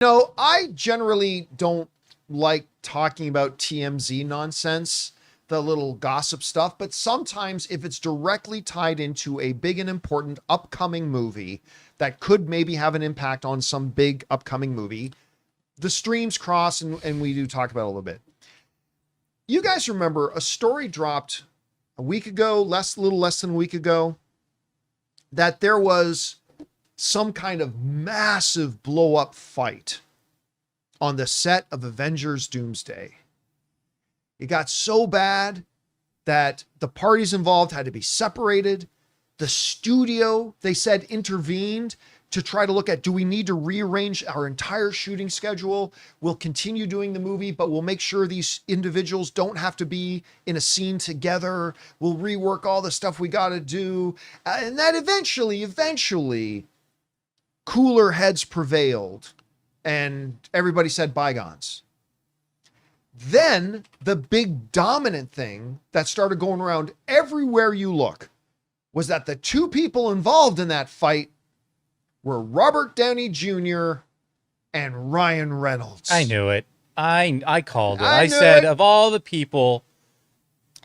No, I generally don't like talking about TMZ nonsense, the little gossip stuff, but sometimes if it's directly tied into a big and important upcoming movie that could maybe have an impact on some big upcoming movie, the streams cross and we do talk about it a little bit. You guys remember a story dropped a week ago, little less than a week ago, that there was some kind of massive blow up fight on the set of Avengers Doomsday. It got so bad that the parties involved had to be separated. The studio, they said, intervened to try to look at, do we need to rearrange our entire shooting schedule? We'll continue doing the movie, but we'll make sure these individuals don't have to be in a scene together. We'll rework all the stuff we got to do. And that eventually, cooler heads prevailed and everybody said bygones. Then the big dominant thing that started going around everywhere you look was that the two people involved in that fight were Robert Downey Jr. and Ryan Reynolds. I knew it. I called it. I said, of all the people.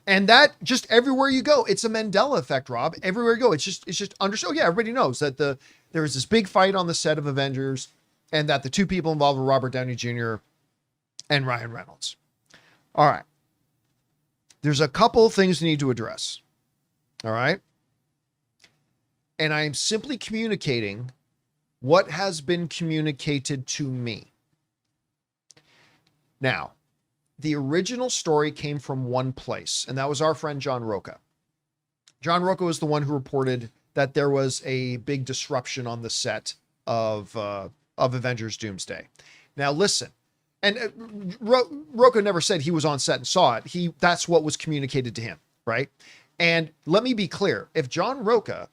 And that just everywhere you go, it's a Mandela effect, Rob. Everywhere you go, it's just understood. Yeah, everybody knows that there was this big fight on the set of Avengers and that the two people involved were Robert Downey Jr. and Ryan Reynolds. All right. There's a couple things we need to address. All right. And I am simply communicating what has been communicated to me. Now, the original story came from one place, and that was our friend John Roca. John Roca was the one who reported that there was a big disruption on the set of Avengers Doomsday. Now, listen, and Roca never said he was on set and saw it. That's what was communicated to him, right? And let me be clear. If John Roca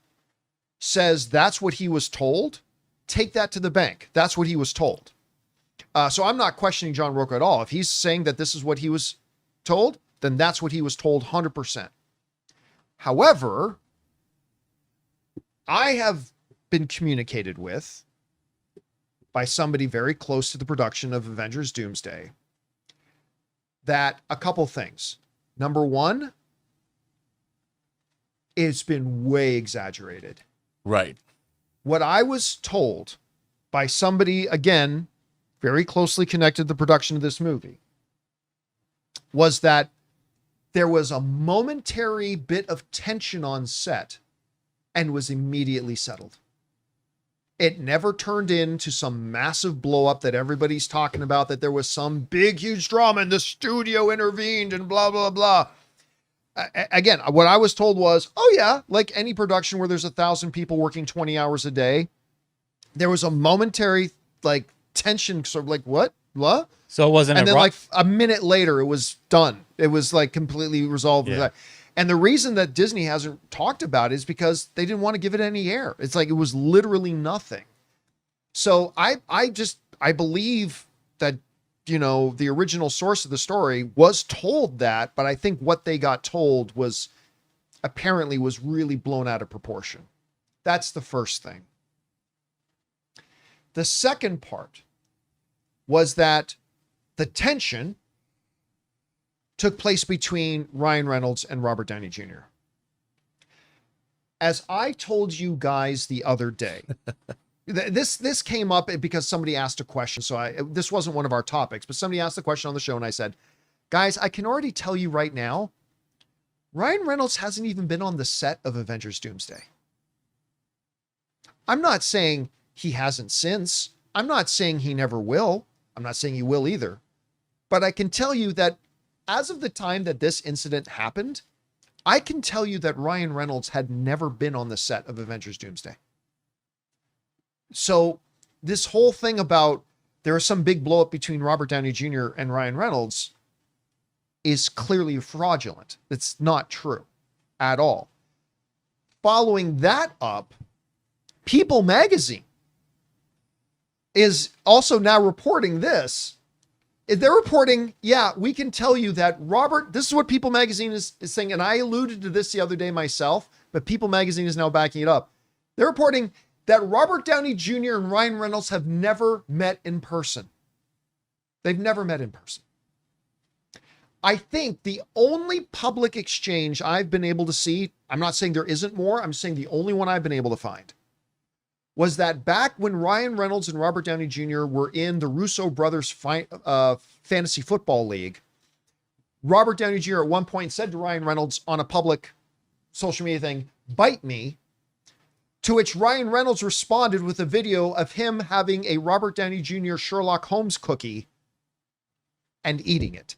says that's what he was told, take that to the bank. That's what he was told. So I'm not questioning John Roca at all. If he's saying that this is what he was told, then that's what he was told 100%. However, I have been communicated with by somebody very close to the production of Avengers Doomsday that a couple things. Number one, it's been way exaggerated. Right. What I was told by somebody, again, very closely connected to the production of this movie, was that there was a momentary bit of tension on set and was immediately settled. It never turned into some massive blow up that everybody's talking about, that there was some big, huge drama and the studio intervened and blah, blah, blah. Again, what I was told was, oh yeah, like any production where there's 1,000 people working 20 hours a day, there was a momentary like tension, sort of like what? So it wasn't, and then like a minute later, it was done. It was like completely resolved. Yeah. And the reason that Disney hasn't talked about it is because they didn't want to give it any air. It's like, it was literally nothing. So I believe that, you know, the original source of the story was told that, but I think what they got told was apparently was really blown out of proportion. That's the first thing. The second part was that the tension took place between Ryan Reynolds and Robert Downey Jr. As I told you guys the other day, this came up because somebody asked a question. So this wasn't one of our topics, but somebody asked the question on the show and I said, guys, I can already tell you right now, Ryan Reynolds hasn't even been on the set of Avengers Doomsday. I'm not saying he hasn't since. I'm not saying he never will. I'm not saying he will either. But I can tell you that as of the time that this incident happened, I can tell you that Ryan Reynolds had never been on the set of Avengers Doomsday. So this whole thing about there was some big blow up between Robert Downey Jr. and Ryan Reynolds is clearly fraudulent. It's not true at all. Following that up, People magazine is also now reporting this. They're reporting, yeah, we can tell you that Robert, this is what People magazine is saying, and I alluded to this the other day myself, but People magazine is now backing it up. They're reporting that Robert Downey Jr. and Ryan Reynolds have never met in person. They've never met in person. I think the only public exchange I've been able to see, I'm not saying there isn't more, I'm saying the only one I've been able to find, was that back when Ryan Reynolds and Robert Downey Jr. were in the Russo brothers fantasy football league, Robert Downey Jr. at one point said to Ryan Reynolds on a public social media thing, "Bite me," to which Ryan Reynolds responded with a video of him having a Robert Downey Jr. Sherlock Holmes cookie and eating it.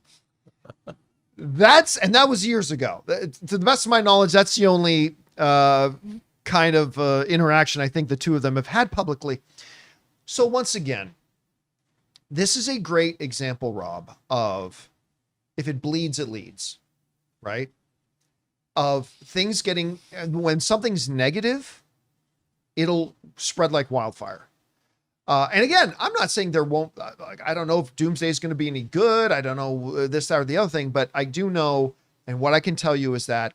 That was years ago. To the best of my knowledge, that's the only kind of interaction I think the two of them have had publicly. So once again, this is a great example, Rob, of if it bleeds, it leads, right? Of things getting, when something's negative, it'll spread like wildfire. And again, I'm not saying there won't, I don't know if Doomsday is going to be any good. I don't know this, that, or the other thing, but I do know, and what I can tell you is that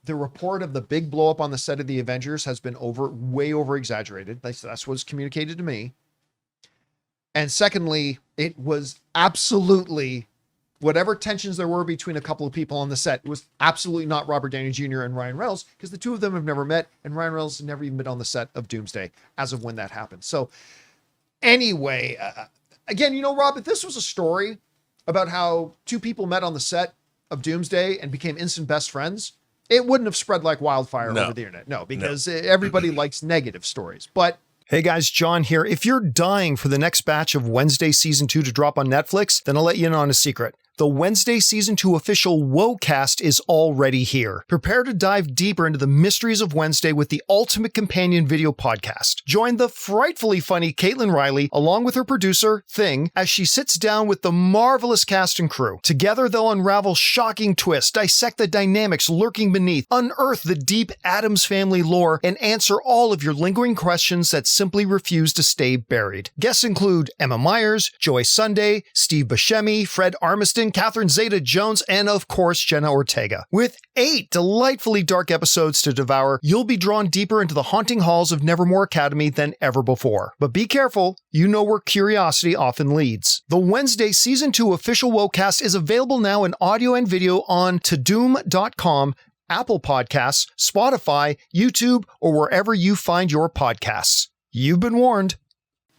the report of the big blow up on the set of the Avengers has been way over exaggerated. That's what's communicated to me. And secondly, it was absolutely, whatever tensions there were between a couple of people on the set, was absolutely not Robert Downey Jr. and Ryan Reynolds, because the two of them have never met, and Ryan Reynolds has never even been on the set of Doomsday as of when that happened. So anyway, again, Rob, if this was a story about how two people met on the set of Doomsday and became instant best friends, it wouldn't have spread like wildfire over the internet. No, because everybody likes negative stories. But hey guys, John here. If you're dying for the next batch of Wednesday Season 2 to drop on Netflix, then I'll let you in on a secret. The Wednesday Season 2 official WoCast is already here. Prepare to dive deeper into the mysteries of Wednesday with the ultimate companion video podcast. Join the frightfully funny Caitlin Riley, along with her producer, Thing, as she sits down with the marvelous cast and crew. Together, they'll unravel shocking twists, dissect the dynamics lurking beneath, unearth the deep Addams Family lore, and answer all of your lingering questions that simply refuse to stay buried. Guests include Emma Myers, Joy Sunday, Steve Buscemi, Fred Armiston, Catherine Zeta-Jones, and of course, Jenna Ortega. With 8 delightfully dark episodes to devour, you'll be drawn deeper into the haunting halls of Nevermore Academy than ever before. But be careful, you know where curiosity often leads. The Wednesday Season 2 official WoCast is available now in audio and video on todoom.com, Apple Podcasts, Spotify, YouTube, or wherever you find your podcasts. You've been warned.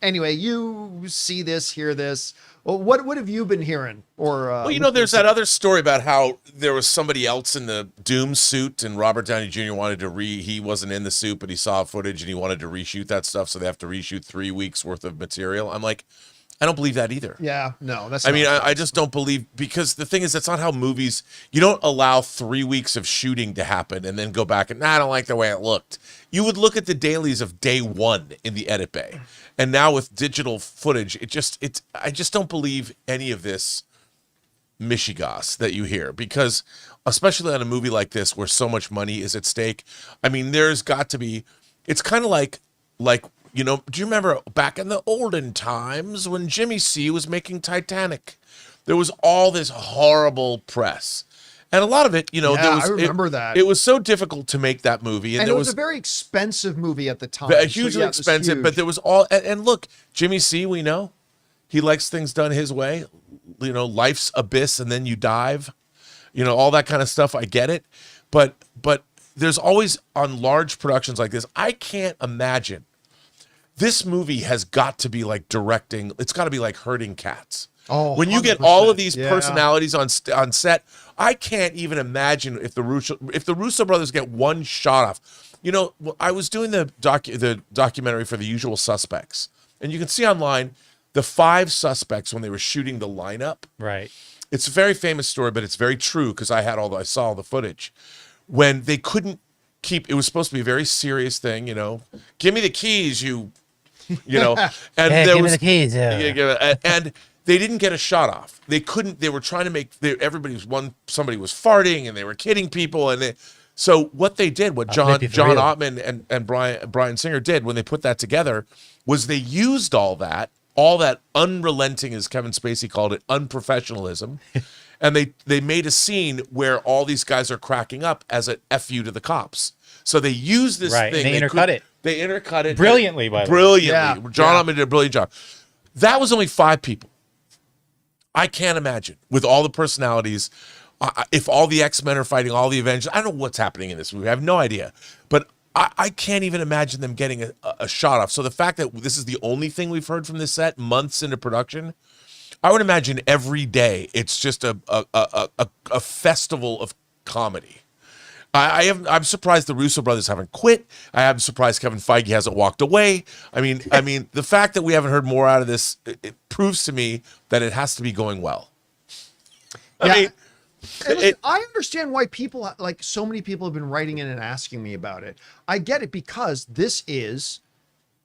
Anyway, you see this, hear this. Well, what have you been hearing? Or there's that other story about how there was somebody else in the Doom suit, and Robert Downey Jr. wanted to he wasn't in the suit, but he saw footage and he wanted to reshoot that stuff, so they have to reshoot 3 weeks worth of material. I'm like, I don't believe that either. Yeah, no, that's. I just don't believe, because the thing is, that's not how movies. You don't allow 3 weeks of shooting to happen and then go back and I don't like the way it looked. You would look at the dailies of day one in the edit bay, and now with digital footage, I just don't believe any of this mishigas that you hear, because especially on a movie like this where so much money is at stake. I mean, there's got to be. It's kind of like. Do you remember back in the olden times when Jimmy C was making Titanic? There was all this horrible press. And a lot of it, I remember that. It was so difficult to make that movie. And it was a very expensive movie at the time. Hugely expensive, but there was all, and look, Jimmy C, we know, he likes things done his way. Life's abyss and then you dive. All that kind of stuff, I get it. But there's always, on large productions like this, I can't imagine. This movie has got to be like directing. It's got to be like Herding Cats. Oh, when you get all of these personalities on set, I can't even imagine if the Russo brothers get one shot off. I was doing the documentary for The Usual Suspects, and you can see online the 5 suspects when they were shooting the lineup. Right. It's a very famous story, but it's very true because I saw all the footage when they couldn't keep. It was supposed to be a very serious thing. Give me the keys, and there was the keys, and they didn't get a shot off. They couldn't. They were trying to make. Somebody was farting, and they were kidding people, and so what they did, what John Ottman and Brian Singer did when they put that together, was they used all that unrelenting, as Kevin Spacey called it, unprofessionalism, and they made a scene where all these guys are cracking up as a F you to the cops. So they use this Right, thing. and they intercut it. They intercut it Brilliantly, by the way. Brilliantly. Yeah. John Hammond did a brilliant job. That was only 5 people. I can't imagine with all the personalities. If all the X-Men are fighting all the Avengers, I don't know what's happening in this movie. I have no idea. But I can't even imagine them getting a shot off. So the fact that this is the only thing we've heard from this set months into production, I would imagine every day it's just a festival of comedy. I'm surprised the Russo brothers haven't quit. I am surprised Kevin Feige hasn't walked away. I mean, the fact that we haven't heard more out of this, it proves to me that it has to be going well. Listen, I understand why people, like so many people have been writing in and asking me about it. I get it because this is,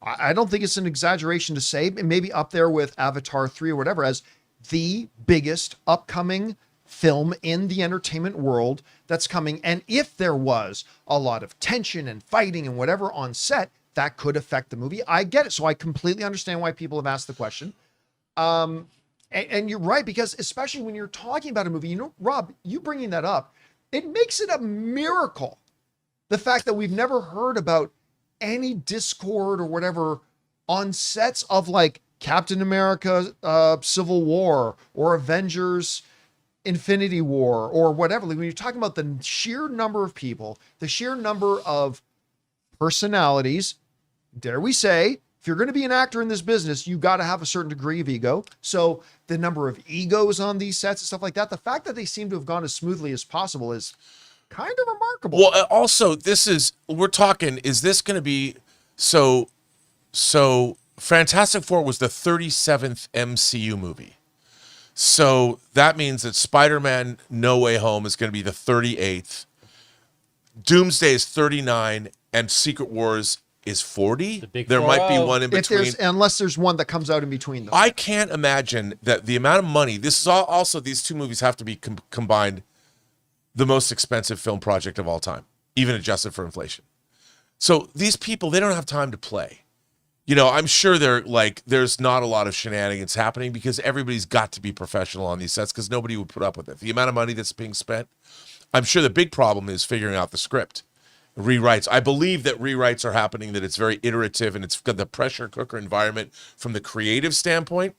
I don't think it's an exaggeration to say, maybe up there with Avatar 3 or whatever, as the biggest upcoming film in the entertainment world that's coming. And if there was a lot of tension and fighting and whatever on set, that could affect the movie. I get it. So I completely understand why people have asked the question. And you're right, because especially when you're talking about a movie, you know, Rob, you bringing that up, it makes it a miracle. The fact that we've never heard about any discord or whatever on sets of like Captain America, Civil War, or Avengers, Infinity War, or whatever. Like when you're talking about the sheer number of people, the sheer number of personalities, dare we say, if you're going to be an actor in this business, you got to have a certain degree of ego. So the number of egos on these sets and stuff like that, the fact that they seem to have gone as smoothly as possible is kind of remarkable. Well, also, we're talking, is this going to be, so Fantastic Four was the 37th MCU movie. So that means that Spider-Man No Way Home is going to be the 38th. Doomsday is 39, and Secret Wars is 40. There might be one in between. Unless there's one that comes out in between them. I can't imagine that the amount of money, this is also, these two movies have to be combined the most expensive film project of all time, even adjusted for inflation. So these people, they don't have time to play. You know, I'm sure there's not a lot of shenanigans happening because everybody's got to be professional on these sets because nobody would put up with it. The amount of money that's being spent, I'm sure the big problem is figuring out the script. Rewrites. I believe that rewrites are happening, that it's very iterative, and it's got the pressure cooker environment from the creative standpoint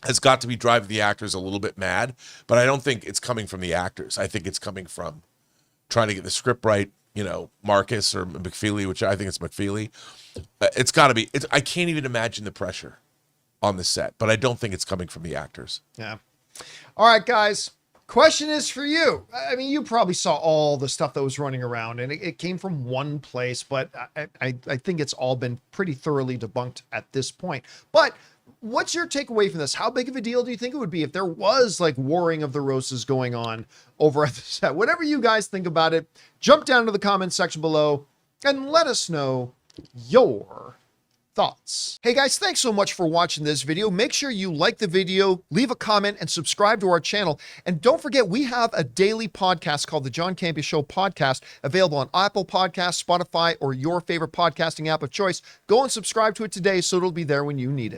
has got to be driving the actors a little bit mad, but I don't think it's coming from the actors. I think it's coming from trying to get the script right, you know, Marcus or McFeely, which I think it's McFeely. It's got to be, I can't even imagine the pressure on the set, but I don't think it's coming from the actors. Yeah. All right, guys. Question is for you. I mean, you probably saw all the stuff that was running around, and it came from one place, but I think it's all been pretty thoroughly debunked at this point. But what's your takeaway from this? How big of a deal do you think it would be if there was like warring of the roses going on over at the set? Whatever you guys think about it, jump down to the comments section below and let us know your thoughts. Hey guys, thanks so much for watching this video. Make sure you like the video, leave a comment, and subscribe to our channel. And don't forget, we have a daily podcast called the John Campea Show podcast, available on Apple Podcasts, Spotify, or your favorite podcasting app of choice. Go and subscribe to it today so it'll be there when you need it.